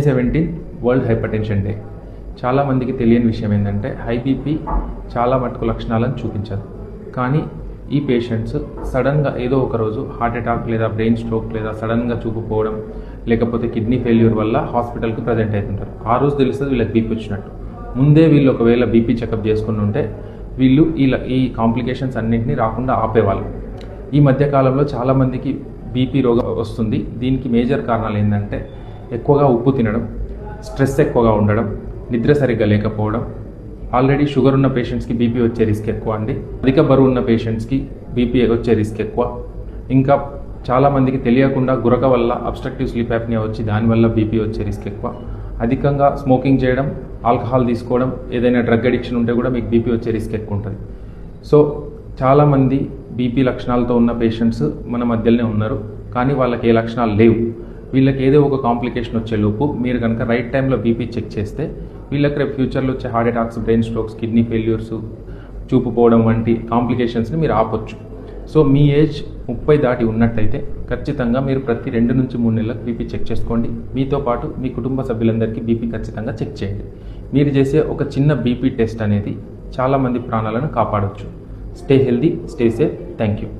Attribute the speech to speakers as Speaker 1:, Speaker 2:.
Speaker 1: మే 17 world hyper tension day. చాలామందికి తెలియని విషయం ఏంటంటే హై బీపీ చాలా మటుకు లక్షణాలను చూపించదు. కానీ ఈ పేషెంట్స్ సడన్గా ఏదో ఒక రోజు హార్ట్ అటాక్ లేదా బ్రెయిన్ స్ట్రోక్ లేదా సడన్గా చూపుపోవడం లేకపోతే కిడ్నీ ఫెయిల్యూర్ వల్ల హాస్పిటల్కి ప్రజెంట్ అవుతుంటారు. ఆ రోజు తెలుస్తుంది వీళ్ళకి బీపీ వచ్చినట్టు. ముందే వీళ్ళు ఒకవేళ బీపీ చెకప్ చేసుకుని ఉంటే వీళ్ళు ఈ కాంప్లికేషన్స్ అన్నింటినీ రాకుండా ఆపేవాళ్ళు. ఈ మధ్యకాలంలో చాలామందికి బీపీ రోగం వస్తుంది. దీనికి మేజర్ కారణాలు ఏంటంటే ఎక్కువగా ఉప్పు తినడం, స్ట్రెస్ ఎక్కువగా ఉండడం, నిద్ర సరిగ్గా లేకపోవడం. ఆల్రెడీ షుగర్ ఉన్న పేషెంట్స్కి బీపీ వచ్చే రిస్క్ ఎక్కువ అండి. అధిక బరువు ఉన్న పేషెంట్స్కి బీపీ వచ్చే రిస్క్ ఎక్కువ. ఇంకా చాలామందికి తెలియకుండా గురక వల్ల అబ్స్ట్రక్టివ్ స్లీప్ యాప్నియా వచ్చి దానివల్ల బీపీ వచ్చే రిస్క్ ఎక్కువ. అధికంగా స్మోకింగ్ చేయడం, ఆల్కహాల్ తీసుకోవడం, ఏదైనా డ్రగ్ అడిక్షన్ ఉంటే కూడా మీకు బీపీ వచ్చే రిస్క్ ఎక్కువ ఉంటుంది. సో చాలామంది బీపీ లక్షణాలతో ఉన్న పేషెంట్స్ మన మధ్యలోనే ఉన్నారు. కానీ వాళ్ళకి ఏ లక్షణాలు లేవు. వీళ్ళకి ఏదో ఒక కాంప్లికేషన్ వచ్చేలోపు మీరు కనుక రైట్ టైంలో బీపీ చెక్ చేస్తే వీళ్ళకి రేపు ఫ్యూచర్లో వచ్చే heart attacks, brain strokes, kidney failures, చూపుపోవడం వంటి కాంప్లికేషన్స్ని మీరు ఆపొచ్చు. సో మీ ఏజ్ 30 దాటి ఉన్నట్టయితే ఖచ్చితంగా మీరు ప్రతి 2 నుంచి 3 నెలలకు బీపీ చెక్ చేసుకోండి. మీతో పాటు మీ కుటుంబ సభ్యులందరికీ బీపీ ఖచ్చితంగా చెక్ చేయండి. మీరు చేసే ఒక చిన్న బీపీ టెస్ట్ అనేది చాలామంది ప్రాణాలను కాపాడవచ్చు. Stay healthy, stay safe. Thank you.